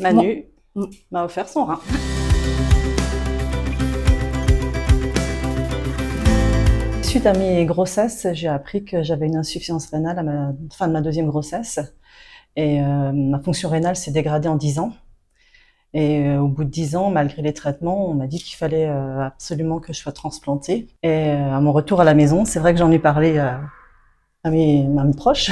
Manu m'a offert son rein. Suite à mes grossesses, j'ai appris que j'avais une insuffisance rénale à la fin de ma deuxième grossesse. Et ma fonction rénale s'est dégradée en 10 ans. Et au bout de 10 ans, malgré les traitements, on m'a dit qu'il fallait absolument que je sois transplantée. Et à mon retour à la maison, c'est vrai que j'en ai parlé à mes proches.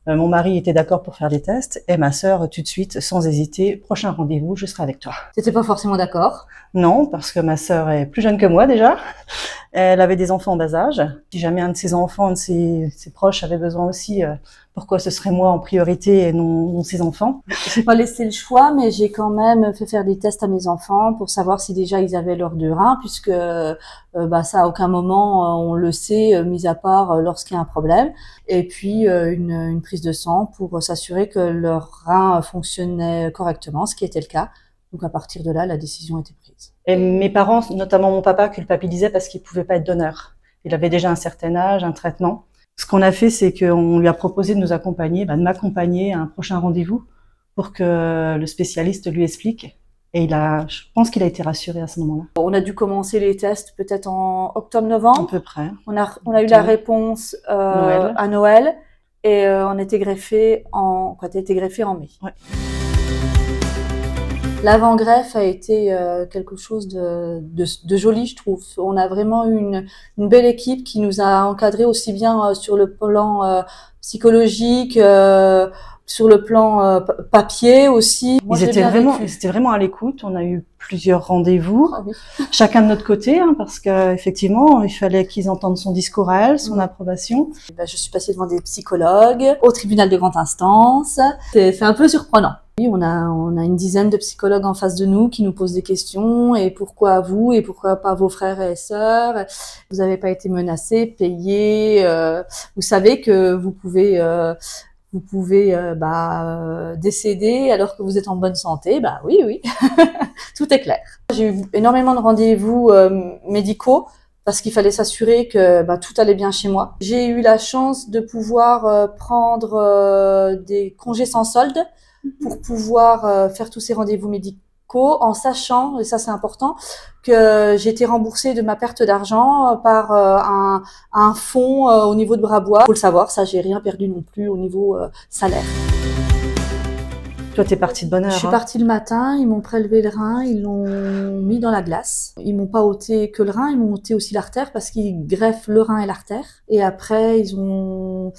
Mon mari était d'accord pour faire des tests et ma sœur, tout de suite, sans hésiter, prochain rendez-vous, je serai avec toi. T'étais pas forcément d'accord? Non, parce que ma sœur est plus jeune que moi déjà. Elle avait des enfants en bas âge. Si jamais un de ses enfants, un de ses proches avait besoin aussi, pourquoi ce serait moi en priorité et non ses enfants? J'ai pas laissé le choix, mais j'ai quand même fait faire des tests à mes enfants pour savoir si déjà ils avaient leurs 2 reins, puisque ça à aucun moment on le sait, mis à part lorsqu'il y a un problème. Et puis une prise de sang pour s'assurer que leurs reins fonctionnaient correctement, ce qui était le cas. Donc à partir de là, la décision était prise. Et mes parents, notamment mon papa, culpabilisaient parce qu'il pouvait pas être donneur. Il avait déjà un certain âge, un traitement. Ce qu'on a fait, c'est qu'on lui a proposé de nous accompagner, de m'accompagner à un prochain rendez-vous pour que le spécialiste lui explique. Et je pense qu'il a été rassuré à ce moment-là. On a dû commencer les tests peut-être en octobre-novembre. À peu près. On a eu la réponse à Noël et on était greffé t'as été greffé en mai. Ouais. L'avant-greffe a été quelque chose de joli, je trouve. On a vraiment eu une belle équipe qui nous a encadrés aussi bien sur le plan psychologique, sur le plan papier aussi. Moi, ils étaient vraiment à l'écoute. On a eu plusieurs rendez-vous, chacun de notre côté, parce que effectivement, il fallait qu'ils entendent son discours à elle, son approbation. Je suis passée devant des psychologues, au tribunal de grande instance. C'est un peu surprenant. Oui, on a une dizaine de psychologues en face de nous qui nous posent des questions. Et pourquoi vous? Et pourquoi pas vos frères et sœurs? Vous n'avez pas été menacés, payés. Vous savez que vous pouvez décéder alors que vous êtes en bonne santé. Oui, tout est clair. J'ai eu énormément de rendez-vous médicaux parce qu'il fallait s'assurer que tout allait bien chez moi. J'ai eu la chance de pouvoir prendre des congés sans solde pour pouvoir faire tous ces rendez-vous médicaux en sachant, et ça c'est important, que j'ai été remboursée de ma perte d'argent par un fonds au niveau de Brabois. Faut le savoir, ça j'ai rien perdu non plus au niveau salaire. Toi, t'es partie de bonne heure. Je suis partie le matin, ils m'ont prélevé le rein, ils l'ont mis dans la glace. Ils m'ont pas ôté que le rein, ils m'ont ôté aussi l'artère parce qu'ils greffent le rein et l'artère. Et après, ils ont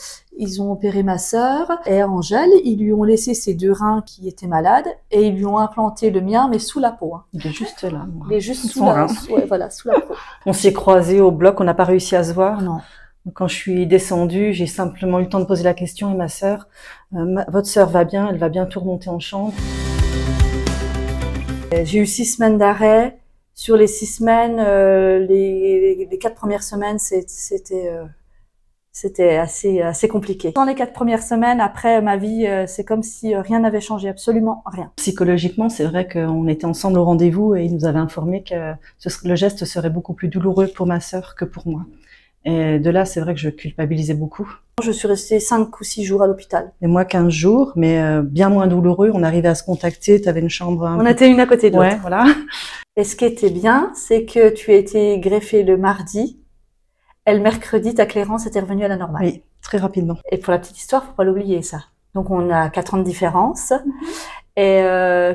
opéré ma sœur et Angèle. Ils lui ont laissé ses 2 reins qui étaient malades et ils lui ont implanté le mien, mais sous la peau. Il est juste là. Il est juste sous la peau. On s'est croisés au bloc, on n'a pas réussi à se voir. Non. Quand je suis descendue, j'ai simplement eu le temps de poser la question et ma sœur, votre sœur va bien, elle va bientôt remonter en chambre. J'ai eu 6 semaines d'arrêt. Sur les 6 semaines, les 4 premières semaines, c'était assez compliqué. Dans les 4 premières semaines, après ma vie, c'est comme si rien n'avait changé, absolument rien. Psychologiquement, c'est vrai qu'on était ensemble au rendez-vous et il nous avait informé que le geste serait beaucoup plus douloureux pour ma sœur que pour moi. Et de là, c'est vrai que je culpabilisais beaucoup. Je suis restée 5 ou 6 jours à l'hôpital. Et moi, 15 jours, mais bien moins douloureux. On arrivait à se contacter, tu avais une chambre... On était une à côté de l'autre. Ouais, voilà. Et ce qui était bien, c'est que tu as été greffée le mardi, et le mercredi, ta clairance était revenue à la normale. Oui, très rapidement. Et pour la petite histoire, faut pas l'oublier, ça. Donc, on a 4 ans de différence. Et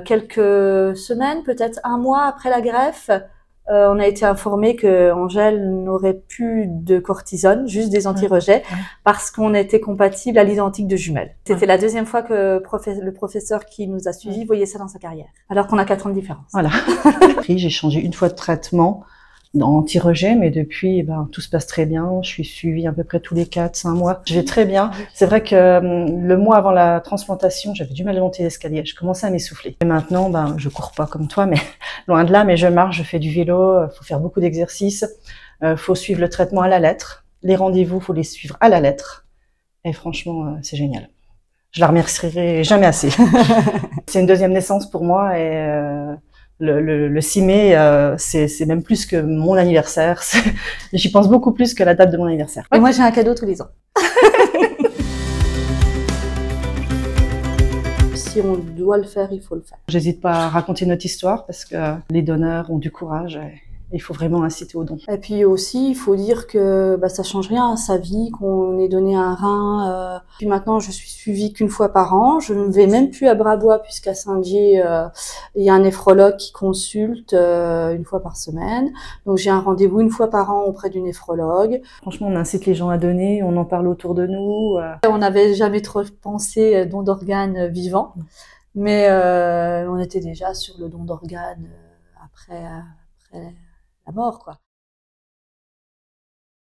quelques semaines, peut-être 1 mois après la greffe, on a été informé que Angèle n'aurait plus de cortisone, juste des anti-rejets, parce qu'on était compatible à l'identique de jumelles. C'était la 2e fois que le professeur qui nous a suivis voyait ça dans sa carrière, alors qu'on a 4 ans de différence. Voilà. J'ai changé une fois de traitement anti-rejet, mais depuis, tout se passe très bien. Je suis suivie à peu près tous les 4-5 mois. Je vais très bien. C'est vrai que le mois avant la transplantation, j'avais du mal à monter l'escalier. Je commençais à m'essouffler. Et maintenant, je cours pas comme toi, mais loin de là, mais je marche, je fais du vélo. Faut faire beaucoup d'exercices. Faut suivre le traitement à la lettre. Les rendez-vous, faut les suivre à la lettre. Et franchement, c'est génial. Je la remercierai jamais assez. C'est une 2e naissance pour moi et le 6 mai, c'est même plus que mon anniversaire. J'y pense beaucoup plus que la date de mon anniversaire. Et moi, j'ai un cadeau tous les ans. si on doit le faire, il faut le faire. J'hésite pas à raconter notre histoire parce que les donneurs ont du courage et il faut vraiment inciter au don. Et puis aussi, il faut dire que ça change rien à sa vie, qu'on ait donné un rein. Puis maintenant, je suis suivie qu'une fois par an. Je ne vais même plus à Brabois puisqu'à Saint-Dié, il y a un néphrologue qui consulte une fois par semaine. Donc j'ai un rendez-vous une fois par an auprès du néphrologue. Franchement, on incite les gens à donner, on en parle autour de nous. On n'avait jamais trop pensé don d'organes vivants, mais on était déjà sur le don d'organes après la mort, quoi.